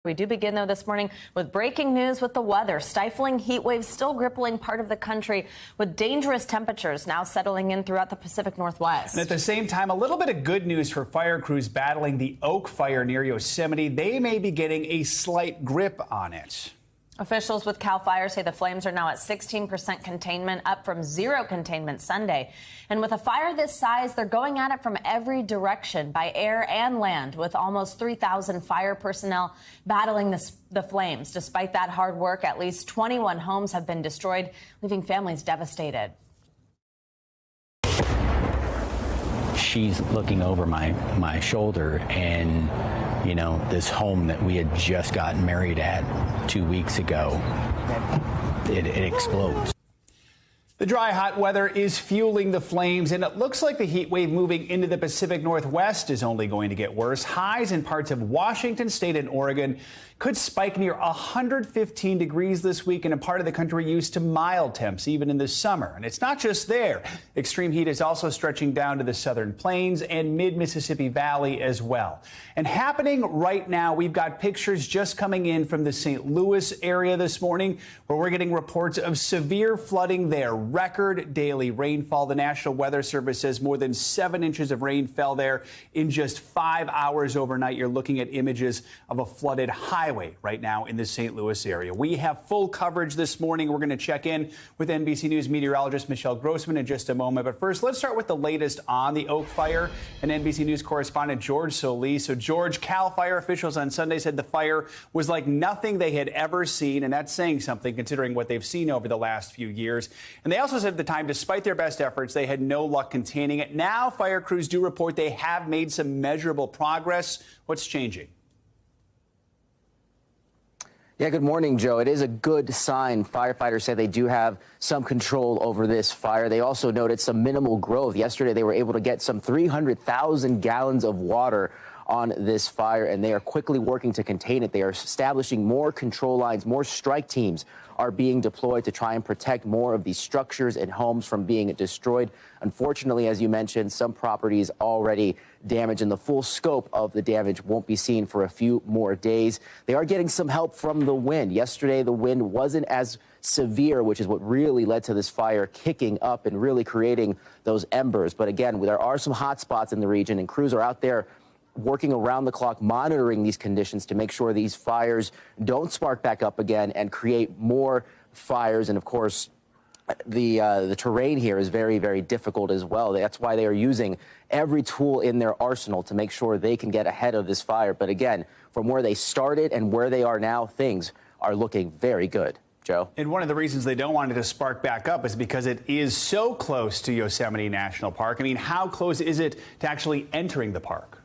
We do begin, though, this morning with breaking news with the weather. Stifling heat waves still gripping part of the country with dangerous temperatures now settling in throughout the Pacific Northwest. And at the same time, a little bit of good news for fire crews battling the Oak Fire near Yosemite. They may be getting a slight grip on it. Officials with CAL FIRE say the flames are now at 16% containment, up from 0 containment Sunday. And with a fire this size, they're going at it from every direction, by air and land, with almost 3,000 fire personnel battling the flames. Despite that hard work, at least 21 homes have been destroyed, leaving families devastated. She's looking over my shoulder, and you know, this home that we had just gotten married at 2 weeks ago, it explodes. The dry, hot weather is fueling the flames, and it looks like the heat wave moving into the Pacific Northwest is only going to get worse. Highs in parts of Washington state and Oregon could spike near 115 degrees this week in a part of the country used to mild temps, even in the summer. And it's not just there. Extreme heat is also stretching down to the southern plains and mid-Mississippi Valley as well. And happening right now, we've got pictures just coming in from the St. Louis area this morning, where we're getting reports of severe flooding there. Record daily rainfall. The National Weather Service says more than 7 inches of rain fell there in just 5 hours overnight. You're looking at images of a flooded highway right now in the St. Louis area. We have full coverage this morning. We're going to check in with NBC News meteorologist Michelle Grossman in just a moment. But first, let's start with the latest on the Oak Fire and NBC News correspondent George Solis. So, George, CAL FIRE officials on Sunday said the fire was like nothing they had ever seen, and that's saying something considering what they've seen over the last few years. And they also said at the time, despite their best efforts, they had no luck containing it. Now, fire crews do report they have made some measurable progress. What's changing? Yeah, good morning, Joe. It is a good sign. Firefighters say they do have some control over this fire. They also noted some minimal growth. Yesterday, they were able to get some 300,000 gallons of water on this fire, and they are quickly working to contain it. They are establishing more control lines. More strike teams are being deployed to try and protect more of these structures and homes from being destroyed. Unfortunately, as you mentioned, some properties already damaged, and the full scope of the damage won't be seen for a few more days. They are getting some help from the wind. Yesterday, the wind wasn't as severe, which is what really led to this fire kicking up and really creating those embers. But again, there are some hot spots in the region, and crews are out there working around the clock, monitoring these conditions to make sure these fires don't spark back up again and create more fires. And of course, the terrain here is very, very difficult as well. That's why they are using every tool in their arsenal to make sure they can get ahead of this fire. But again, from where they started and where they are now, things are looking very good. Joe? And one of the reasons they don't want it to spark back up is because it is so close to Yosemite National Park. I mean, how close is it to actually entering the park?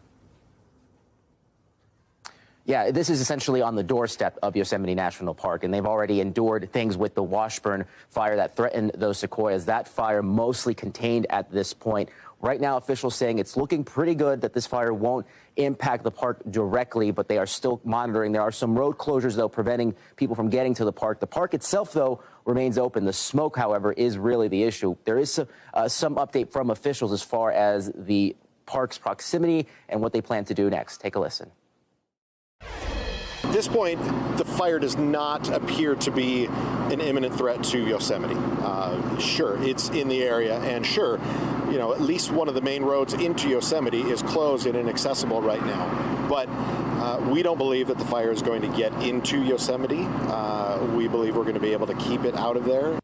Yeah, this is essentially on the doorstep of Yosemite National Park, and they've already endured things with the Washburn fire that threatened those sequoias. That fire mostly contained at this point. Right now, officials saying it's looking pretty good that this fire won't impact the park directly, but they are still monitoring. There are some road closures, though, preventing people from getting to the park. The park itself, though, remains open. The smoke, however, is really the issue. There is some update from officials as far as the park's proximity and what they plan to do next. Take a listen. At this point, the fire does not appear to be an imminent threat to Yosemite. Sure, it's in the area, and sure, you know, at least one of the main roads into Yosemite is closed and inaccessible right now. But we don't believe that the fire is going to get into Yosemite. We believe we're going to be able to keep it out of there.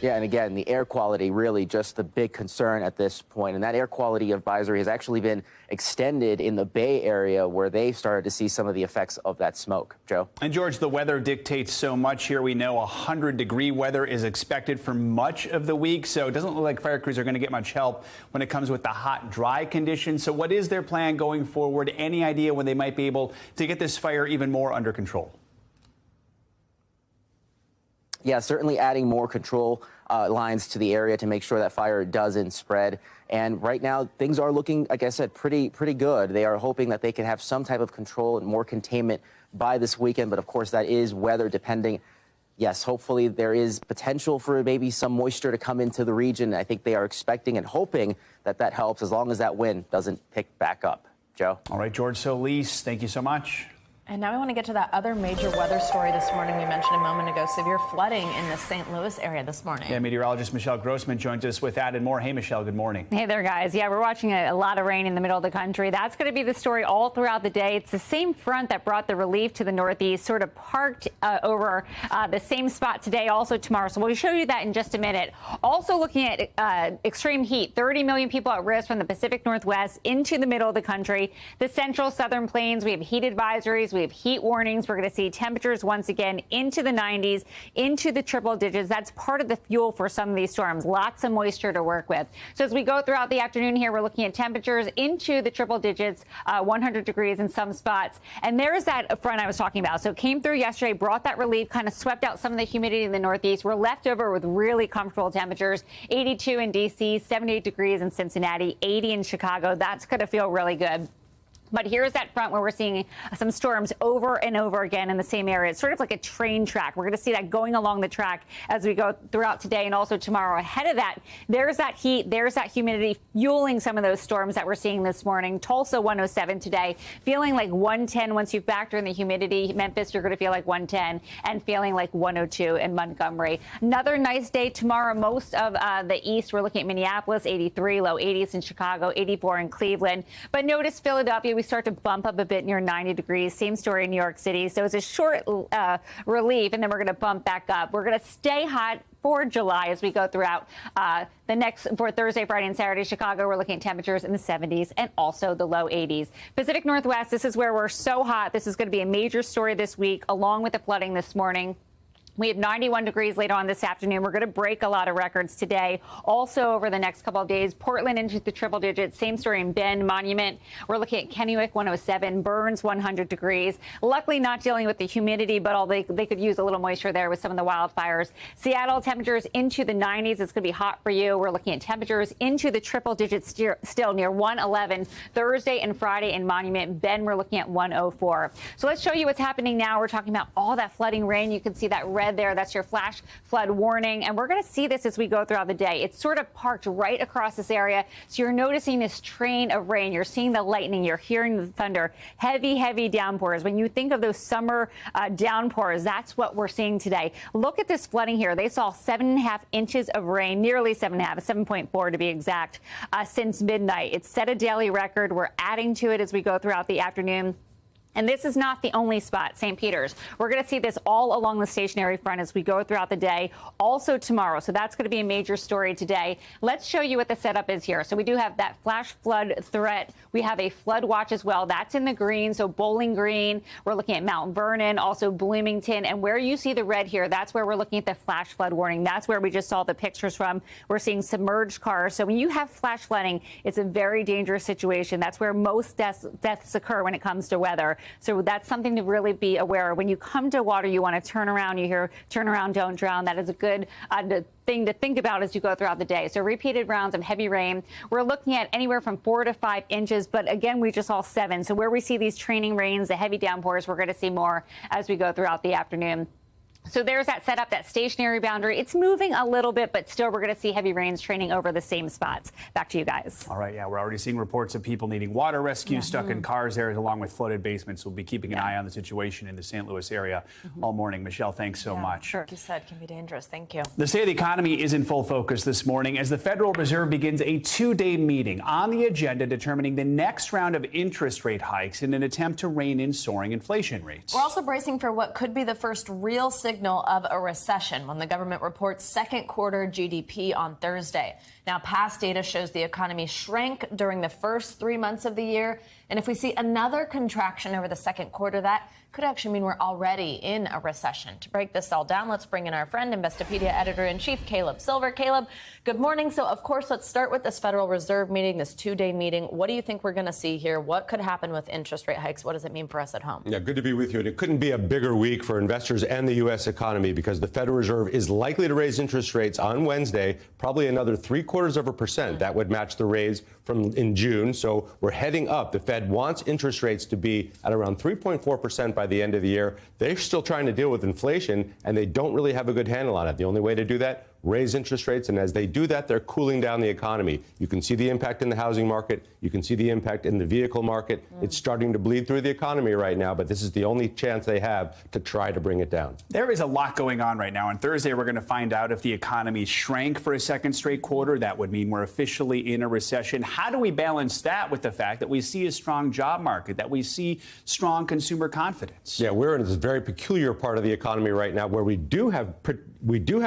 Yeah, and again, the air quality really just the big concern at this point. And that air quality advisory has actually been extended in the Bay Area, where they started to see some of the effects of that smoke. Joe? And George, the weather dictates so much here. We know 100-degree weather is expected for much of the week, so it doesn't look like fire crews are going to get much help when it comes with the hot, dry conditions. So what is their plan going forward? Any idea when they might be able to get this fire even more under control? Yeah, certainly adding more control lines to the area to make sure that fire doesn't spread. And right now, things are looking, like I said, pretty good. They are hoping that they can have some type of control and more containment by this weekend. But of course, that is weather depending. Yes, hopefully there is potential for maybe some moisture to come into the region. I think they are expecting and hoping that that helps as long as that wind doesn't pick back up. Joe. All right, George Solis, thank you so much. And now we want to get to that other major weather story this morning we mentioned a moment ago, severe flooding in the St. Louis area this morning. Yeah, meteorologist Michelle Grossman joins us with that and more. Hey, Michelle, good morning. Hey there, guys. Yeah, we're watching a lot of rain in the middle of the country. That's going to be the story all throughout the day. It's the same front that brought the relief to the Northeast, sort of parked over the same spot today, also tomorrow. So we'll show you that in just a minute. Also looking at extreme heat, 30 million people at risk from the Pacific Northwest into the middle of the country. The central southern plains, we have heat advisories, we have heat warnings. We're going to see temperatures once again into the 90s, into the triple digits. That's part of the fuel for some of these storms. Lots of moisture to work with. So as we go throughout the afternoon here, we're looking at temperatures into the triple digits, 100 degrees in some spots. And there's that front I was talking about. So it came through yesterday, brought that relief, kind of swept out some of the humidity in the Northeast. We're left over with really comfortable temperatures, 82 in D.C., 78 degrees in Cincinnati, 80 in Chicago. That's going to feel really good. But here's that front where we're seeing some storms over and over again in the same area. It's sort of like a train track. We're going to see that going along the track as we go throughout today and also tomorrow. Ahead of that, there's that heat, there's that humidity fueling some of those storms that we're seeing this morning. Tulsa 107 today, feeling like 110 once you factor in the humidity. Memphis, you're going to feel like 110 and feeling like 102 in Montgomery. Another nice day tomorrow. Most of the east, we're looking at Minneapolis, 83, low 80s in Chicago, 84 in Cleveland. But notice Philadelphia, we start to bump up a bit near 90 degrees. Same story in New York City. So it's a short relief, and then we're going to bump back up. We're going to stay hot for July as we go throughout for Thursday, Friday, and Saturday. Chicago, we're looking at temperatures in the 70s and also the low 80s. Pacific Northwest, this is where we're so hot. This is going to be a major story this week, along with the flooding this morning. We have 91 degrees later on this afternoon. We're going to break a lot of records today. Also over the next couple of days, Portland into the triple digits. Same story in Bend, Monument. We're looking at Kennewick 107, Burns 100 degrees. Luckily not dealing with the humidity, but they could use a little moisture there with some of the wildfires. Seattle temperatures into the 90s. It's going to be hot for you. We're looking at temperatures into the triple digits still near 111 Thursday and Friday in Monument. Bend, we're looking at 104. So let's show you what's happening now. We're talking about all that flooding rain. You can see that red there. That's your flash flood warning. And we're going to see this as we go throughout the day. It's sort of parked right across this area. So you're noticing this train of rain. You're seeing the lightning. You're hearing the thunder. Heavy, heavy downpours. When you think of those summer downpours, that's what we're seeing today. Look at this flooding here. They saw 7.5 inches of rain, nearly 7.5, 7.4 to be exact, since midnight. It's set a daily record. We're adding to it as we go throughout the afternoon. And this is not the only spot, St. Peter's. We're going to see this all along the stationary front as we go throughout the day, also tomorrow. So that's going to be a major story today. Let's show you what the setup is here. So we do have that flash flood threat. We have a flood watch as well. That's in the green, so Bowling Green. We're looking at Mount Vernon, also Bloomington. And where you see the red here, that's where we're looking at the flash flood warning. That's where we just saw the pictures from. We're seeing submerged cars. So when you have flash flooding, it's a very dangerous situation. That's where most deaths occur when it comes to weather. So that's something to really be aware of. When you come to water, you want to turn around. You hear, turn around, don't drown. That is a good thing to think about as you go throughout the day. So repeated rounds of heavy rain. We're looking at anywhere from 4 to 5 inches. But again, we just saw 7. So where we see these training rains, the heavy downpours, we're going to see more as we go throughout the afternoon. So there's that setup, that stationary boundary. It's moving a little bit, but still we're going to see heavy rains training over the same spots. Back to you guys. All right. Yeah, we're already seeing reports of people needing water rescue stuck in cars there, along with flooded basements. We'll be keeping an eye on the situation in the St. Louis area all morning. Michelle, thanks so much. Sure. Like you said, can be dangerous. Thank you. The state of the economy is in full focus this morning as the Federal Reserve begins a 2-day meeting on the agenda determining the next round of interest rate hikes in an attempt to rein in soaring inflation rates. We're also bracing for what could be the first real signal of a recession when the government reports second quarter GDP on Thursday. Now, past data shows the economy shrank during the first 3 months of the year. And if we see another contraction over the second quarter, that could actually mean we're already in a recession. To break this all down, let's bring in our friend, Investopedia Editor-in-Chief, Caleb Silver. Caleb, good morning. So, of course, let's start with this Federal Reserve meeting, this 2-day meeting. What do you think we're going to see here? What could happen with interest rate hikes? What does it mean for us at home? Yeah, good to be with you. And it couldn't be a bigger week for investors and the U.S. economy because the Federal Reserve is likely to raise interest rates on Wednesday, probably another 0.75%. That would match the raise from in June. So we're heading up. The Fed wants interest rates to be at around 3.4% by the end of the year. They're still trying to deal with inflation, and they don't really have a good handle on it. The only way to do that, raise interest rates, and as they do that, they're cooling down the economy. You can see the impact in the housing market. You can see the impact in the vehicle market. It's starting to bleed through the economy right now, but this is the only chance they have to try to bring it down. There is a lot going on right now. On Thursday, we're going to find out if the economy shrank for a second straight quarter. That would mean we're officially in a recession. How do we balance that with the fact that we see a strong job market, that we see strong consumer confidence? Yeah, we're in this very peculiar part of the economy right now where we do have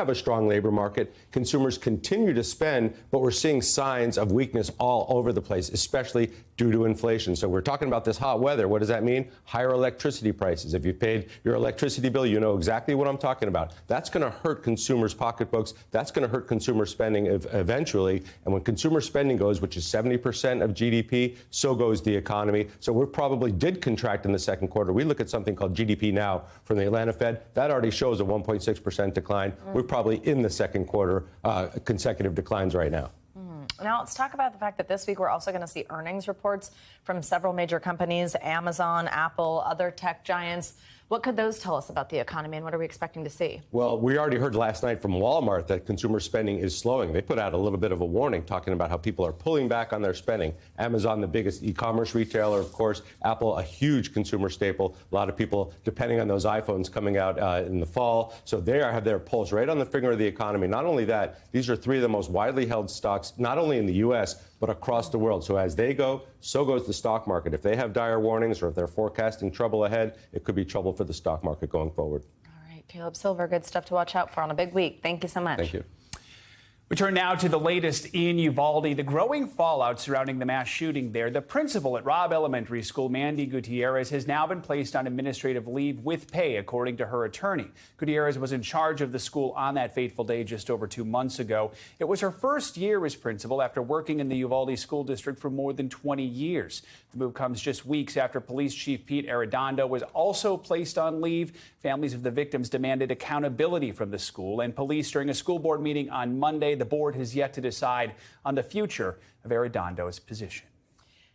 a strong labor market. Consumers continue to spend, but we're seeing signs of weakness all over the place, especially due to inflation. So we're talking about this hot weather. What does that mean? Higher electricity prices. If you've paid your electricity bill, you know exactly what I'm talking about. That's going to hurt consumers' pocketbooks. That's going to hurt consumer spending eventually. And when consumer spending goes, which is 70% of GDP, so goes the economy. So we probably did contract in the second quarter. We look at something called GDP Now from the Atlanta Fed. That already shows a 1.6% decline. We're probably in the second quarter consecutive declines right now. Now, let's talk about the fact that this week we're also going to see earnings reports from several major companies, Amazon, Apple, other tech giants. What could those tell us about the economy, and what are we expecting to see? Well, we already heard last night from Walmart that consumer spending is slowing. They put out a little bit of a warning talking about how people are pulling back on their spending. Amazon, the biggest e-commerce retailer, of course. Apple, a huge consumer staple. A lot of people depending on those iPhones coming out in the fall. So they have their pulse right on the finger of the economy. Not only that, these are three of the most widely held stocks, not only in the U.S., but across the world. So as they go, so goes the stock market. If they have dire warnings or if they're forecasting trouble ahead, it could be trouble for the stock market going forward. All right, Caleb Silver, good stuff to watch out for on a big week. Thank you so much. Thank you. We turn now to the latest in Uvalde, the growing fallout surrounding the mass shooting there. The principal at Robb Elementary School, Mandy Gutierrez, has now been placed on administrative leave with pay, according to her attorney. Gutierrez was in charge of the school on that fateful day just over 2 months ago. It was her first year as principal after working in the Uvalde School District for more than 20 years. The move comes just weeks after Police Chief Pete Arredondo was also placed on leave. Families of the victims demanded accountability from the school and police during a school board meeting on Monday. The board has yet to decide on the future of Arredondo's position.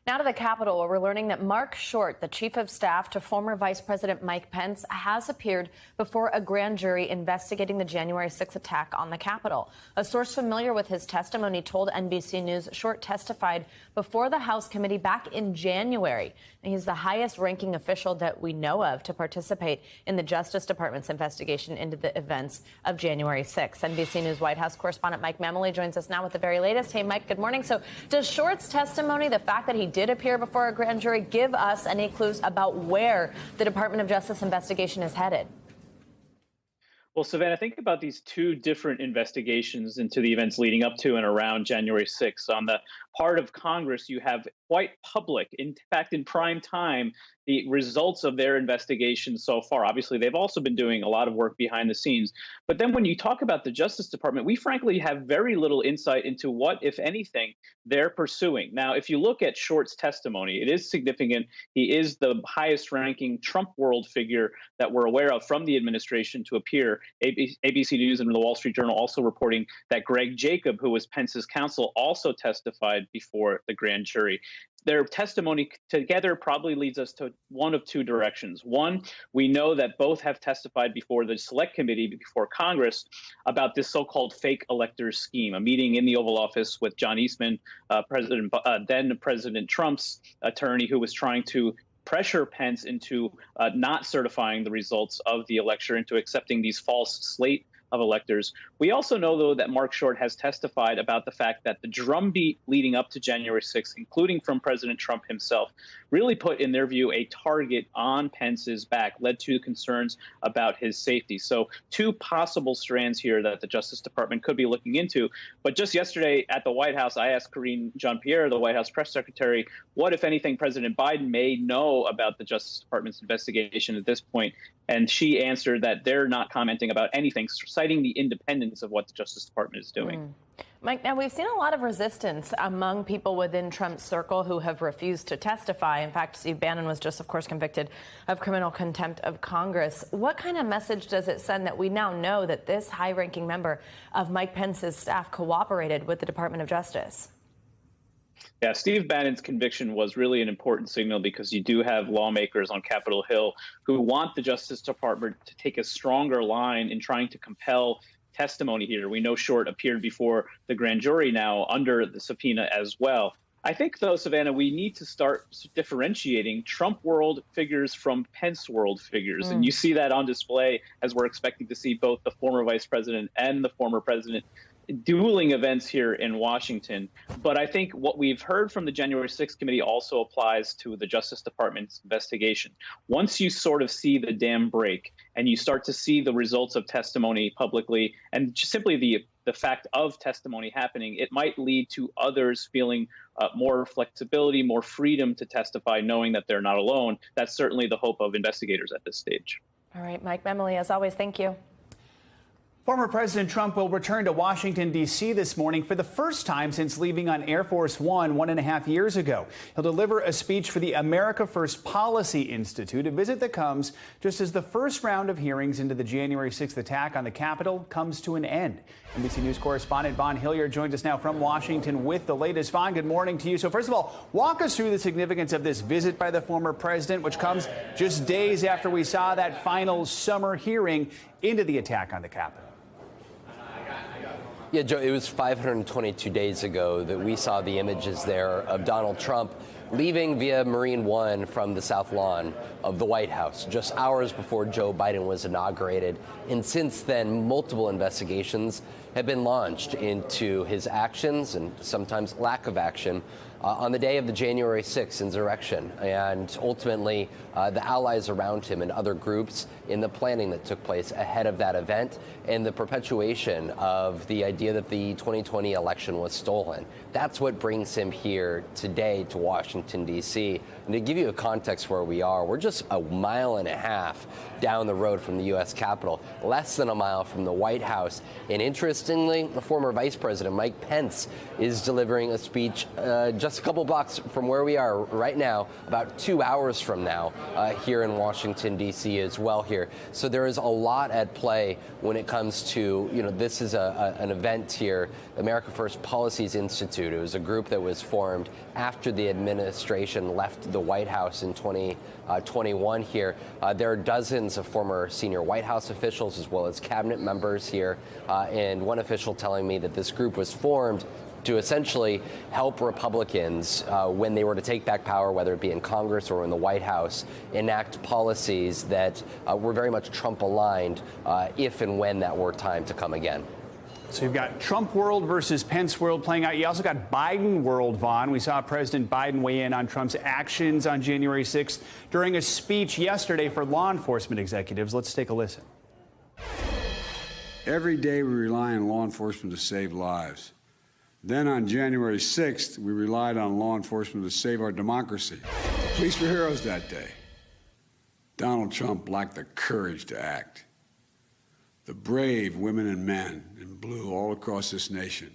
Now to the Capitol, where we're learning that Marc Short, the chief of staff to former Vice President Mike Pence, has appeared before a grand jury investigating the January 6th attack on the Capitol. A source familiar with his testimony told NBC News Short testified before the House committee back in January. And he's the highest-ranking official that we know of to participate in the Justice Department's investigation into the events of January 6th. NBC News White House correspondent Mike Memoli joins us now with the very latest. Hey, Mike, good morning. So does Short's testimony, the fact that he did appear before a grand jury, give us any clues about where the Department of Justice investigation is headed? Well, Savannah, think about these two different investigations into the events leading up to and around January 6th. On the part of Congress, you have quite public, in fact, in prime time, the results of their investigation so far. Obviously, they've also been doing a lot of work behind the scenes. But then when you talk about the Justice Department, we frankly have very little insight into what, if anything, they're pursuing. Now, if you look at Short's testimony, it is significant. He is the highest ranking Trump world figure that we're aware of from the administration to appear. ABC News and the Wall Street Journal also reporting that Greg Jacob, who was Pence's counsel, also testified before the grand jury. Their testimony together probably leads us to one of two directions. One, we know that both have testified before the Select Committee, before Congress, about this so-called fake electors scheme, a meeting in the Oval Office with John Eastman, then President Trump's attorney, who was trying to pressure Pence into not certifying the results of the election, into accepting these false slate of electors. We also know, though, that Marc Short has testified about the fact that the drumbeat leading up to January 6th, including from President Trump himself, really put, in their view, a target on Pence's back, led to concerns about his safety. So two possible strands here that the Justice Department could be looking into. But just yesterday at the White House, I asked Karine Jean-Pierre, the White House press secretary, what, if anything, President Biden may know about the Justice Department's investigation at this point. And she answered that they're not commenting about anything, citing the independence of what the Justice Department is doing. Mike, now we've seen a lot of resistance among people within Trump's circle who have refused to testify. In fact, Steve Bannon was just, of course, convicted of criminal contempt of Congress. What kind of message does it send that we now know that this high-ranking member of Mike Pence's staff cooperated with the Department of Justice? Yeah, Steve Bannon's conviction was really an important signal because you do have lawmakers on Capitol Hill who want the Justice Department to take a stronger line in trying to compel testimony here. We know Short appeared before the grand jury now under the subpoena as well. I think, though, Savannah, we need to start differentiating Trump world figures from Pence world figures. And you see that on display as we're expecting to see both the former vice president and the former president dueling events here in Washington. But I think what we've heard from the January 6th committee also applies to the Justice Department's investigation. Once you sort of see the dam break and you start to see the results of testimony publicly and just simply the fact of testimony happening, it might lead to others feeling more flexibility, more freedom to testify, knowing that they're not alone. That's certainly the hope of investigators at this stage. All right, Mike Memoli, as always, thank you. Former President Trump will return to Washington, D.C. this morning for the first time since leaving on Air Force One 1.5 years ago. He'll deliver a speech for the America First Policy Institute, a visit that comes just as the first round of hearings into the January 6th attack on the Capitol comes to an end. NBC News correspondent Vaughn Hilliard joins us now from Washington with the latest. Vaughn, good morning to you. So first of all, walk us through the significance of this visit by the former president, which comes just days after we saw that final summer hearing into the attack on the Capitol. Yeah, Joe, it was 522 days ago that we saw the images there of Donald Trump leaving via Marine One from the South Lawn of the White House just hours before Joe Biden was inaugurated. And since then, multiple investigations have been launched into his actions and sometimes lack of action on the day of the January 6th insurrection, and ultimately the allies around him and other groups in the planning that took place ahead of that event, and the perpetuation of the idea that the 2020 election was stolen. That's what brings him here today to Washington, D.C. And to give you a context where we are, we're just a mile and a half down the road from the U.S. Capitol, less than a mile from the White House. And interestingly, the former Vice President Mike Pence is delivering a speech just a couple blocks from where we are right now, about 2 hours from now, here in Washington, D.C. as well here. So there is a lot at play when it comes to, this is an event here, America First Policies Institute. It was a group that was formed after the administration left the White House in 2021 here. There are dozens of former senior White House officials as well as cabinet members here, and one official telling me that this group was formed to essentially help Republicans when they were to take back power, whether it be in Congress or in the White House, enact policies that were very much Trump-aligned if and when that were time to come again. So you've got Trump world versus Pence world playing out. You also got Biden world, Vaughn. We saw President Biden weigh in on Trump's actions on January 6th during a speech yesterday for law enforcement executives. Let's take a listen. Every day we rely on law enforcement to save lives. Then on January 6th, we relied on law enforcement to save our democracy. The police were heroes that day. Donald Trump lacked the courage to act. The brave women and men in blue all across this nation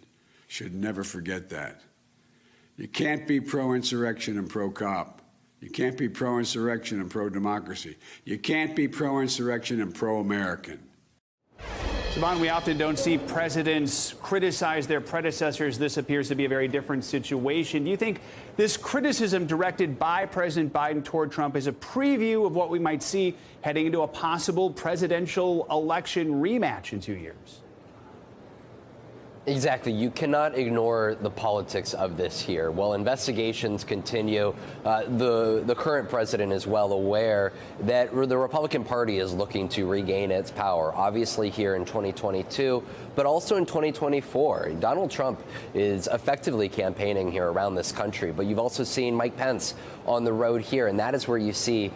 should never forget that. You can't be pro-insurrection and pro-cop. You can't be pro-insurrection and pro-democracy. You can't be pro-insurrection and pro-American. Vaughn, we often don't see presidents criticize their predecessors. This appears to be a very different situation. Do you think this criticism directed by President Biden toward Trump is a preview of what we might see heading into a possible presidential election rematch in 2 years? Exactly. You cannot ignore the politics of this here. While investigations continue, the current president is well aware that the Republican Party is looking to regain its power, obviously here in 2022, but also in 2024. Donald Trump is effectively campaigning here around this country, but you've also seen Mike Pence on the road here, and that is where you see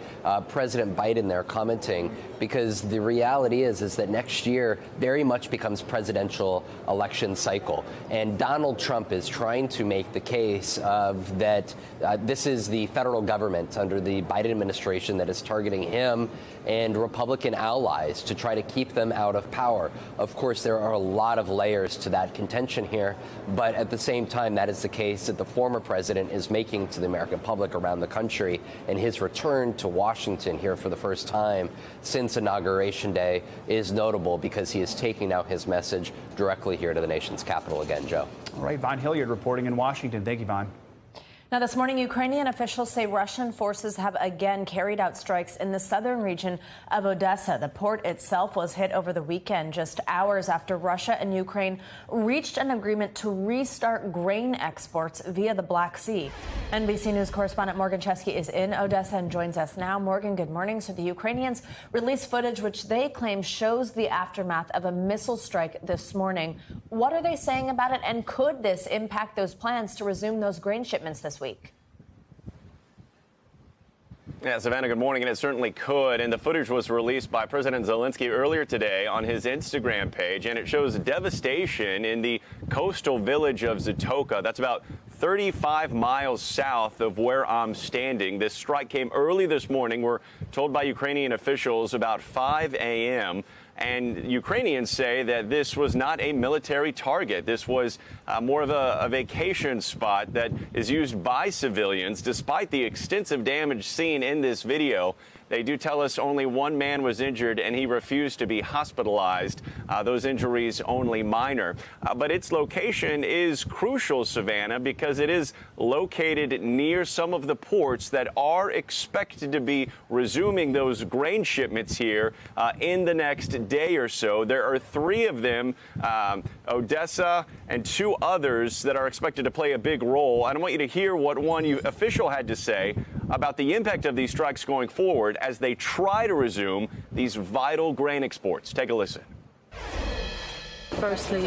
President Biden there commenting, because the reality is that next year very much becomes presidential election cycle, and Donald Trump is trying to make the case of that this is the federal government under the Biden administration that is targeting him and Republican allies to try to keep them out of power. Of course, there are a lot of layers to that contention here, but at the same time, that is the case that the former president is making to the American public around the country, and his return to Washington here for the first time since Inauguration Day is notable because he is taking out his message directly here to the nation's capital again, Joe. All right, Vaughn Hilliard reporting in Washington. Thank you, Vaughn. Now, this morning, Ukrainian officials say Russian forces have again carried out strikes in the southern region of Odessa. The port itself was hit over the weekend, just hours after Russia and Ukraine reached an agreement to restart grain exports via the Black Sea. NBC News correspondent Morgan Chesky is in Odessa and joins us now. Morgan, good morning. So the Ukrainians released footage which they claim shows the aftermath of a missile strike this morning. What are they saying about it, and could this impact those plans to resume those grain shipments this week? Yeah, Savannah, good morning. And it certainly could. And the footage was released by President Zelensky earlier today on his Instagram page. And it shows devastation in the coastal village of Zatoka. That's about 35 miles south of where I'm standing. This strike came early this morning. We're told by Ukrainian officials about 5 a.m. And Ukrainians say that this was not a military target. This was more of a vacation spot that is used by civilians. Despite the extensive damage seen in this video, they do tell us only one man was injured, and he refused to be hospitalized. Those injuries only minor. But its location is crucial, Savannah, because it is located near some of the ports that are expected to be resuming those grain shipments here in the next day or so. There are 3 of them, Odessa and 2 others that are expected to play a big role. And I want you to hear what one official had to say about the impact of these strikes going forward as they try to resume these vital grain exports. Take a listen. Firstly,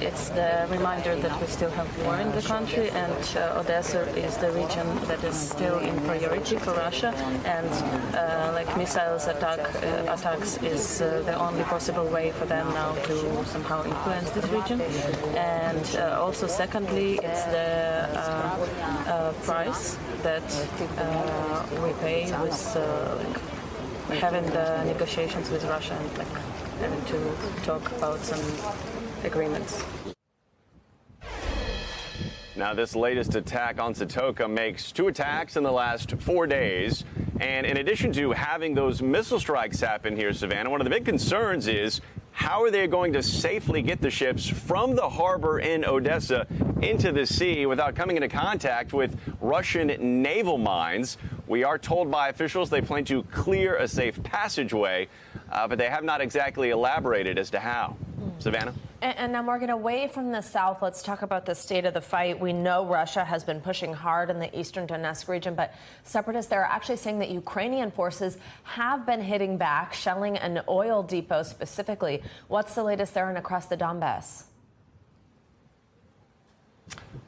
it's the reminder that we still have war in the country, and Odessa is the region that is still in priority for Russia, and like missiles attacks is the only possible way for them now to somehow influence this region. And also, secondly, it's the price that we pay with having the negotiations with Russia and having to talk about some agreements. Now, this latest attack on Zatoka makes 2 attacks in the last 4 days. And in addition to having those missile strikes happen here, Savannah, one of the big concerns is how are they going to safely get the ships from the harbor in Odessa into the sea without coming into contact with Russian naval mines? We are told by officials they plan to clear a safe passageway, but they have not exactly elaborated as to how. Savannah? And now, Morgan, away from the south, let's talk about the state of the fight. We know Russia has been pushing hard in the eastern Donetsk region, but separatists there are actually saying that Ukrainian forces have been hitting back, shelling an oil depot specifically. What's the latest there and across the Donbass?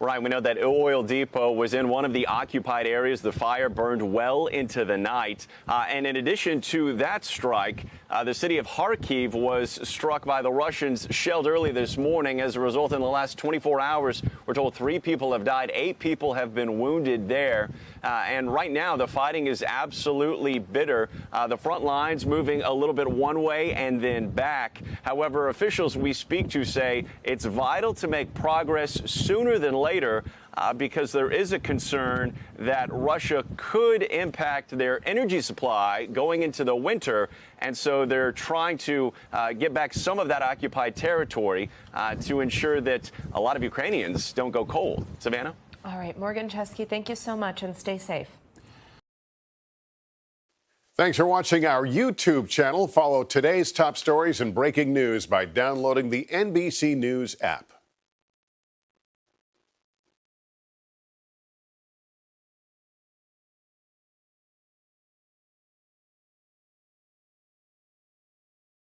Right. We know that oil depot was in one of the occupied areas. The fire burned well into the night. And in addition to that strike, the city of Kharkiv was struck by the Russians, shelled early this morning. As a result, in the last 24 hours, we're told 3 people have died. 8 people have been wounded there. And right now, the fighting is absolutely bitter. The front lines moving a little bit one way and then back. However, officials we speak to say it's vital to make progress sooner than later because there is a concern that Russia could impact their energy supply going into the winter. And so they're trying to get back some of that occupied territory to ensure that a lot of Ukrainians don't go cold. Savannah? All right, Morgan Chesky, thank you so much and stay safe. Thanks for watching our YouTube channel. Follow today's top stories and breaking news by downloading the NBC News app.